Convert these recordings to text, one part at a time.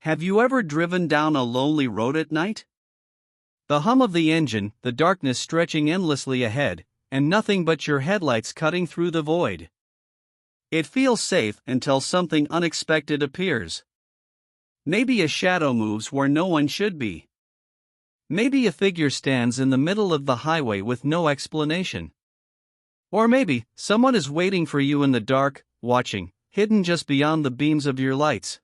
Have you ever driven down a lonely road at night? The hum of the engine, the darkness stretching endlessly ahead, and nothing but your headlights cutting through the void. It feels safe until something unexpected appears. Maybe a shadow moves where no one should be. Maybe a figure stands in the middle of the highway with no explanation. Or maybe someone is waiting for you in the dark, watching, hidden just beyond the beams of your lights.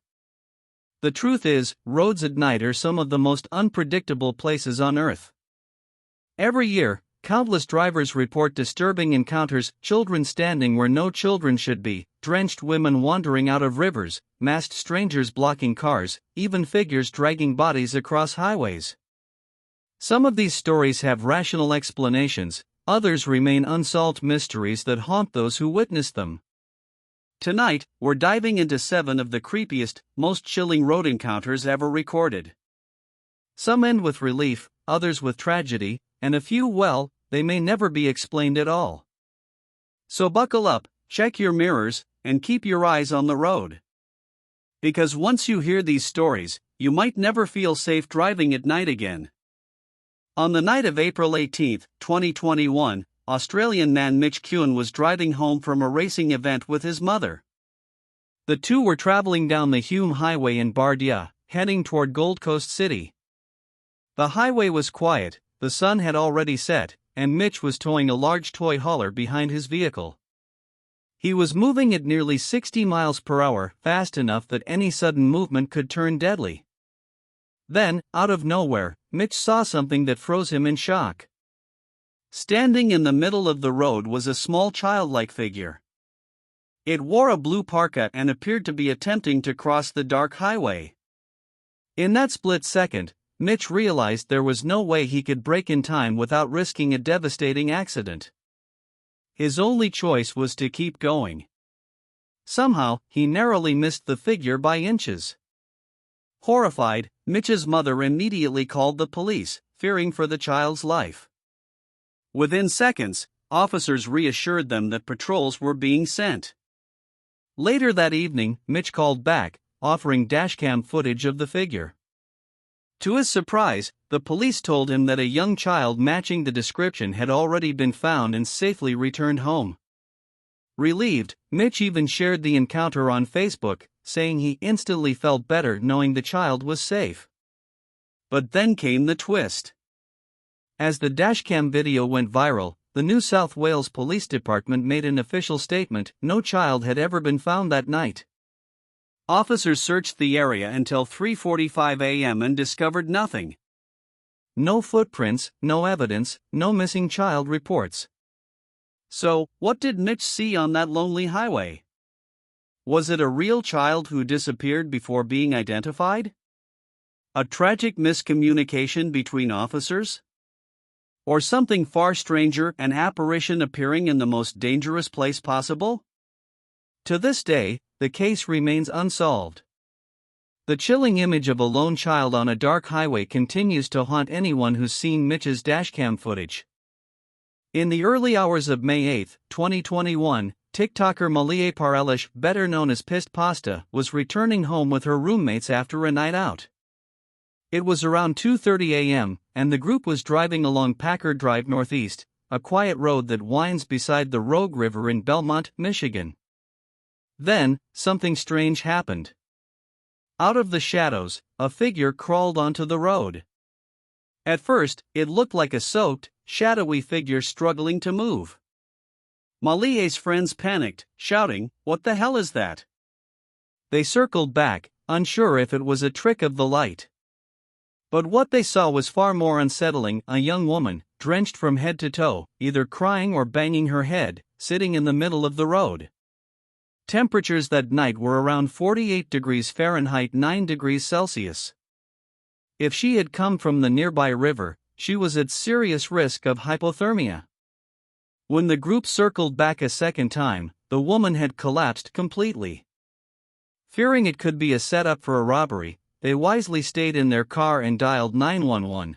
The truth is, roads at night are some of the most unpredictable places on Earth. Every year, countless drivers report disturbing encounters: children standing where no children should be, drenched women wandering out of rivers, masked strangers blocking cars, even figures dragging bodies across highways. Some of these stories have rational explanations, others remain unsolved mysteries that haunt those who witness them. Tonight, we're diving into 7 of the creepiest, most chilling road encounters ever recorded. Some end with relief, others with tragedy, and a few, well, they may never be explained at all. So buckle up, check your mirrors, and keep your eyes on the road. Because once you hear these stories, you might never feel safe driving at night again. On the night of April 18, 2021, Australian man Mitch Kuhn was driving home from a racing event with his mother. The two were traveling down the Hume Highway in Bardia, heading toward Gold Coast City. The highway was quiet, the sun had already set, and Mitch was towing a large toy hauler behind his vehicle. He was moving at nearly 60 miles per hour, fast enough that any sudden movement could turn deadly. Then, out of nowhere, Mitch saw something that froze him in shock. Standing in the middle of the road was a small childlike figure. It wore a blue parka and appeared to be attempting to cross the dark highway. In that split second, Mitch realized there was no way he could brake in time without risking a devastating accident. His only choice was to keep going. Somehow, he narrowly missed the figure by inches. Horrified, Mitch's mother immediately called the police, fearing for the child's life. Within seconds, officers reassured them that patrols were being sent. Later that evening, Mitch called back, offering dashcam footage of the figure. To his surprise, the police told him that a young child matching the description had already been found and safely returned home. Relieved, Mitch even shared the encounter on Facebook, saying he instantly felt better knowing the child was safe. But then came the twist. As the dashcam video went viral, the New South Wales Police Department made an official statement: no child had ever been found that night. Officers searched the area until 3:45 a.m. and discovered nothing. No footprints, no evidence, no missing child reports. So, what did Mitch see on that lonely highway? Was it a real child who disappeared before being identified? A tragic miscommunication between officers? Or something far stranger, an apparition appearing in the most dangerous place possible? To this day, the case remains unsolved. The chilling image of a lone child on a dark highway continues to haunt anyone who's seen Mitch's dashcam footage. In the early hours of May 8, 2021, TikToker Malia Paralish, better known as Pissed Pasta, was returning home with her roommates after a night out. It was around 2:30 a.m., and the group was driving along Packard Drive Northeast, a quiet road that winds beside the Rogue River in Belmont, Michigan. Then, something strange happened. Out of the shadows, a figure crawled onto the road. At first, it looked like a soaked, shadowy figure struggling to move. Malia's friends panicked, shouting, "What the hell is that?" They circled back, unsure if it was a trick of the light. But what they saw was far more unsettling: a young woman, drenched from head to toe, either crying or banging her head, sitting in the middle of the road. Temperatures that night were around 48 degrees Fahrenheit, 9 degrees Celsius. If she had come from the nearby river, she was at serious risk of hypothermia. When the group circled back a second time, the woman had collapsed completely. Fearing it could be a setup for a robbery, they wisely stayed in their car and dialed 911.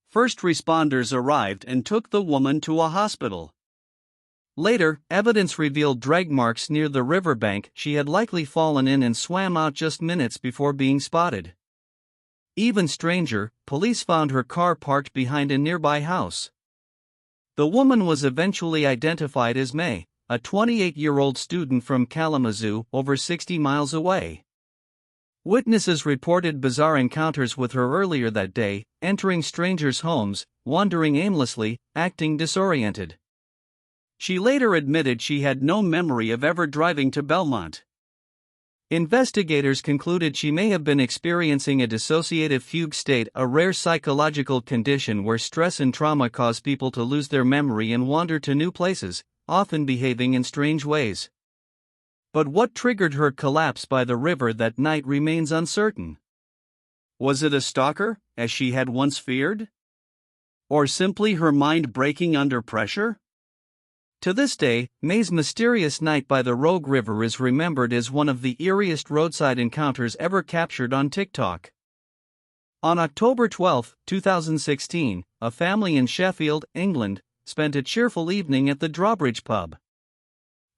First responders arrived and took the woman to a hospital. Later, evidence revealed drag marks near the riverbank she had likely fallen in and swam out just minutes before being spotted. Even stranger, police found her car parked behind a nearby house. The woman was eventually identified as May, a 28-year-old student from Kalamazoo, over 60 miles away. Witnesses reported bizarre encounters with her earlier that day, entering strangers' homes, wandering aimlessly, acting disoriented. She later admitted she had no memory of ever driving to Belmont. Investigators concluded she may have been experiencing a dissociative fugue state, a rare psychological condition where stress and trauma cause people to lose their memory and wander to new places, often behaving in strange ways. But what triggered her collapse by the river that night remains uncertain. Was it a stalker, as she had once feared? Or simply her mind breaking under pressure? To this day, May's mysterious night by the Rogue River is remembered as one of the eeriest roadside encounters ever captured on TikTok. On October 12, 2016, a family in Sheffield, England, spent a cheerful evening at the Drawbridge pub.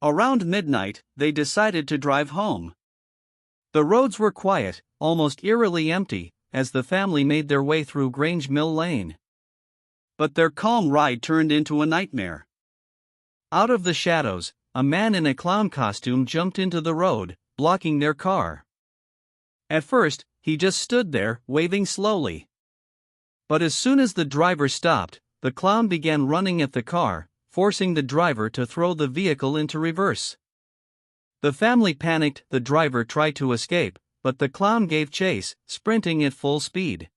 Around midnight, they decided to drive home. The roads were quiet, almost eerily empty, as the family made their way through Grange Mill Lane. But their calm ride turned into a nightmare. Out of the shadows, a man in a clown costume jumped into the road, blocking their car. At first, he just stood there, waving slowly. But as soon as the driver stopped, the clown began running at the car, forcing the driver to throw the vehicle into reverse. The family panicked, the driver tried to escape, but the clown gave chase, sprinting at full speed.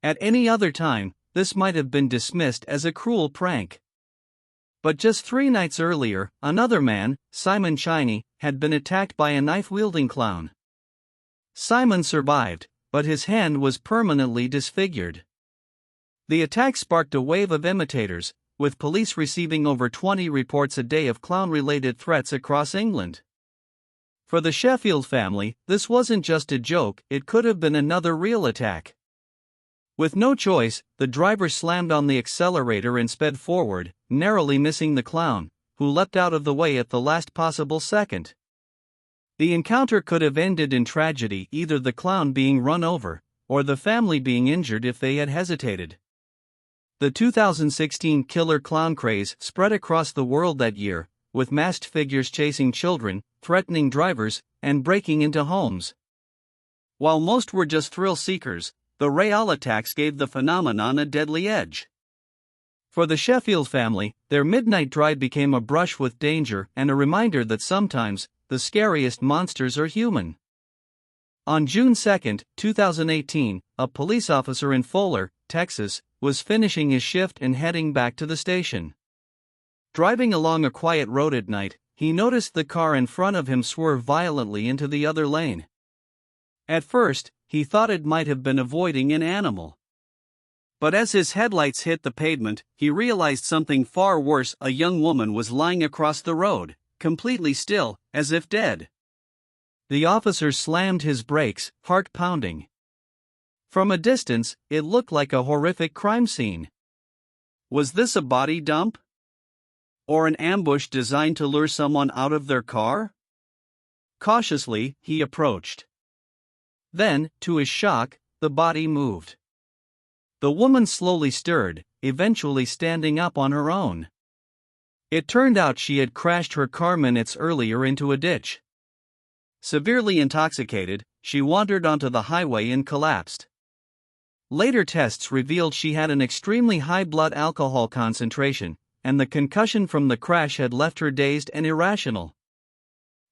At any other time, this might have been dismissed as a cruel prank. But just 3 nights earlier, another man, Simon Chiney, had been attacked by a knife-wielding clown. Simon survived, but his hand was permanently disfigured. The attack sparked a wave of imitators, with police receiving over 20 reports a day of clown-related threats across England. For the Sheffield family, this wasn't just a joke, it could have been another real attack. With no choice, the driver slammed on the accelerator and sped forward, narrowly missing the clown, who leapt out of the way at the last possible second. The encounter could have ended in tragedy, either the clown being run over, or the family being injured if they had hesitated. The 2016 killer clown craze spread across the world that year, with masked figures chasing children, threatening drivers, and breaking into homes. While most were just thrill seekers, the real attacks gave the phenomenon a deadly edge. For the Sheffield family, their midnight drive became a brush with danger and a reminder that sometimes, the scariest monsters are human. On June 2, 2018, a police officer in Fuller, Texas, was finishing his shift and heading back to the station. Driving along a quiet road at night, he noticed the car in front of him swerve violently into the other lane. At first, he thought it might have been avoiding an animal. But as his headlights hit the pavement, he realized something far worse. A young woman was lying across the road, completely still, as if dead. The officer slammed his brakes, heart pounding. From a distance, it looked like a horrific crime scene. Was this a body dump? Or an ambush designed to lure someone out of their car? Cautiously, he approached. Then, to his shock, the body moved. The woman slowly stirred, eventually standing up on her own. It turned out she had crashed her car minutes earlier into a ditch. Severely intoxicated, she wandered onto the highway and collapsed. Later tests revealed she had an extremely high blood alcohol concentration, and the concussion from the crash had left her dazed and irrational.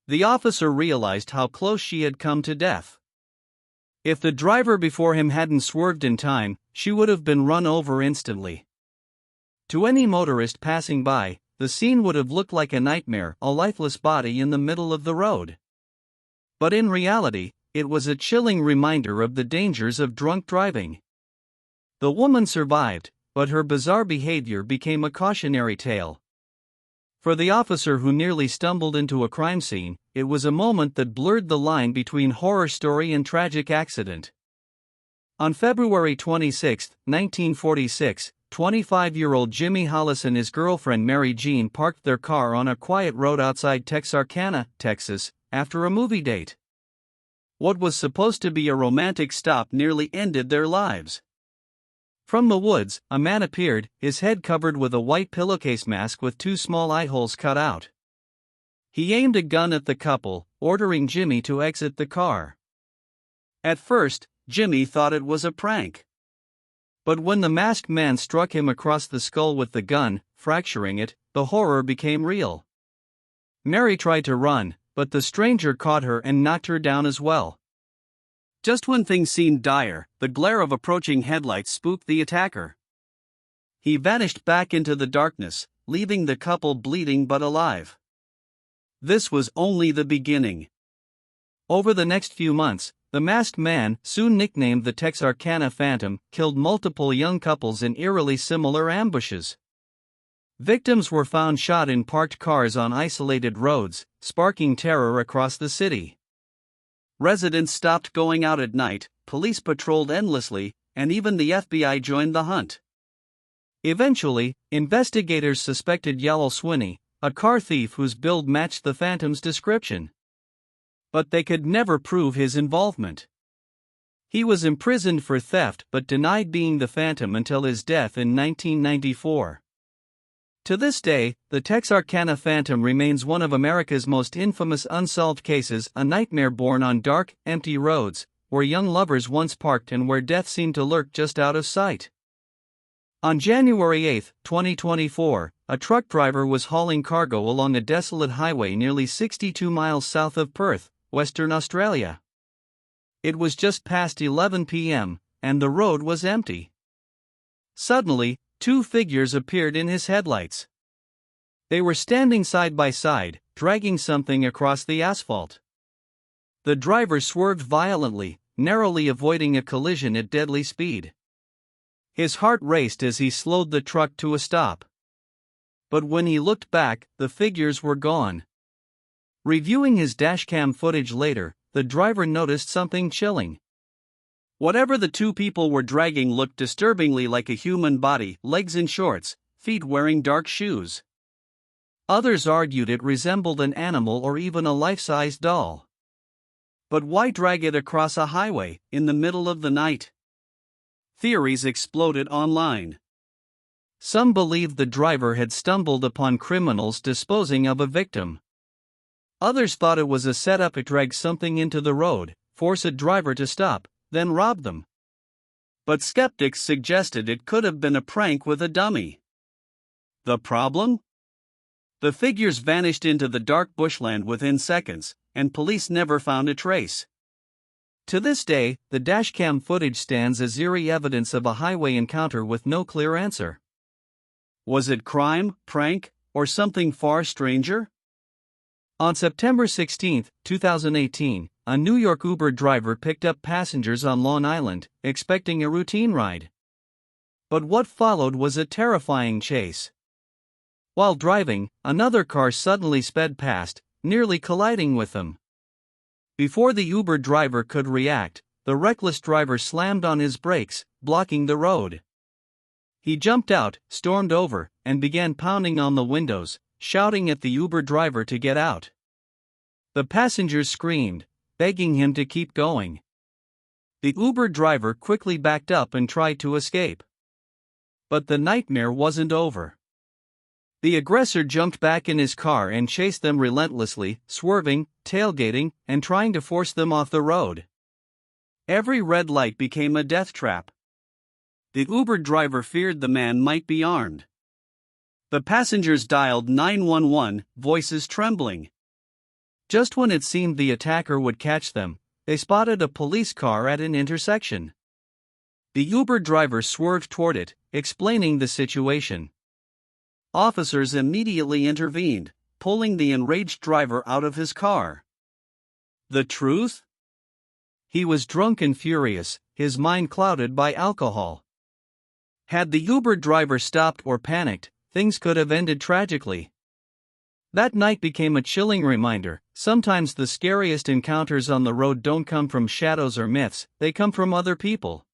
The officer realized how close she had come to death. If the driver before him hadn't swerved in time, she would have been run over instantly. To any motorist passing by, the scene would have looked like a nightmare, a lifeless body in the middle of the road. But in reality, it was a chilling reminder of the dangers of drunk driving. The woman survived, but her bizarre behavior became a cautionary tale. For the officer who nearly stumbled into a crime scene, it was a moment that blurred the line between horror story and tragic accident. On February 26, 1946, 25-year-old Jimmy Hollis and his girlfriend Mary Jean parked their car on a quiet road outside Texarkana, Texas, after a movie date. What was supposed to be a romantic stop nearly ended their lives. From the woods, a man appeared, his head covered with a white pillowcase mask with 2 small eye holes cut out. He aimed a gun at the couple, ordering Jimmy to exit the car. At first, Jimmy thought it was a prank. But when the masked man struck him across the skull with the gun, fracturing it, the horror became real. Mary tried to run, but the stranger caught her and knocked her down as well. Just when things seemed dire, the glare of approaching headlights spooked the attacker. He vanished back into the darkness, leaving the couple bleeding but alive. This was only the beginning. Over the next few months, the masked man, soon nicknamed the Texarkana Phantom, killed multiple young couples in eerily similar ambushes. Victims were found shot in parked cars on isolated roads, sparking terror across the city. Residents stopped going out at night, police patrolled endlessly, and even the FBI joined the hunt. Eventually, investigators suspected Yellow Swinney, a car thief whose build matched the Phantom's description. But they could never prove his involvement. He was imprisoned for theft but denied being the Phantom until his death in 1994. To this day, the Texarkana Phantom remains one of America's most infamous unsolved cases, a nightmare born on dark, empty roads, where young lovers once parked and where death seemed to lurk just out of sight. On January 8, 2024, a truck driver was hauling cargo along a desolate highway nearly 62 miles south of Perth, Western Australia. It was just past 11 p.m., and the road was empty. Suddenly, 2 figures appeared in his headlights. They were standing side by side, dragging something across the asphalt. The driver swerved violently, narrowly avoiding a collision at deadly speed. His heart raced as he slowed the truck to a stop. But when he looked back, the figures were gone. Reviewing his dashcam footage later, the driver noticed something chilling. Whatever the 2 people were dragging looked disturbingly like a human body, legs in shorts, feet wearing dark shoes. Others argued it resembled an animal or even a life-size doll. But why drag it across a highway, in the middle of the night? Theories exploded online. Some believed the driver had stumbled upon criminals disposing of a victim. Others thought it was a setup to drag something into the road, force a driver to stop, then rob them. But skeptics suggested it could have been a prank with a dummy. The problem? The figures vanished into the dark bushland within seconds, and police never found a trace. To this day, the dashcam footage stands as eerie evidence of a highway encounter with no clear answer. Was it crime, prank, or something far stranger? On September 16, 2018, a New York Uber driver picked up passengers on Long Island, expecting a routine ride. But what followed was a terrifying chase. While driving, another car suddenly sped past, nearly colliding with them. Before the Uber driver could react, the reckless driver slammed on his brakes, blocking the road. He jumped out, stormed over, and began pounding on the windows, shouting at the Uber driver to get out. The passengers screamed, begging him to keep going. The Uber driver quickly backed up and tried to escape. But the nightmare wasn't over. The aggressor jumped back in his car and chased them relentlessly, swerving, tailgating, and trying to force them off the road. Every red light became a death trap. The Uber driver feared the man might be armed. The passengers dialed 911, voices trembling. Just when it seemed the attacker would catch them, they spotted a police car at an intersection. The Uber driver swerved toward it, explaining the situation. Officers immediately intervened, pulling the enraged driver out of his car. The truth? He was drunk and furious, his mind clouded by alcohol. Had the Uber driver stopped or panicked, things could have ended tragically. That night became a chilling reminder. Sometimes the scariest encounters on the road don't come from shadows or myths, they come from other people.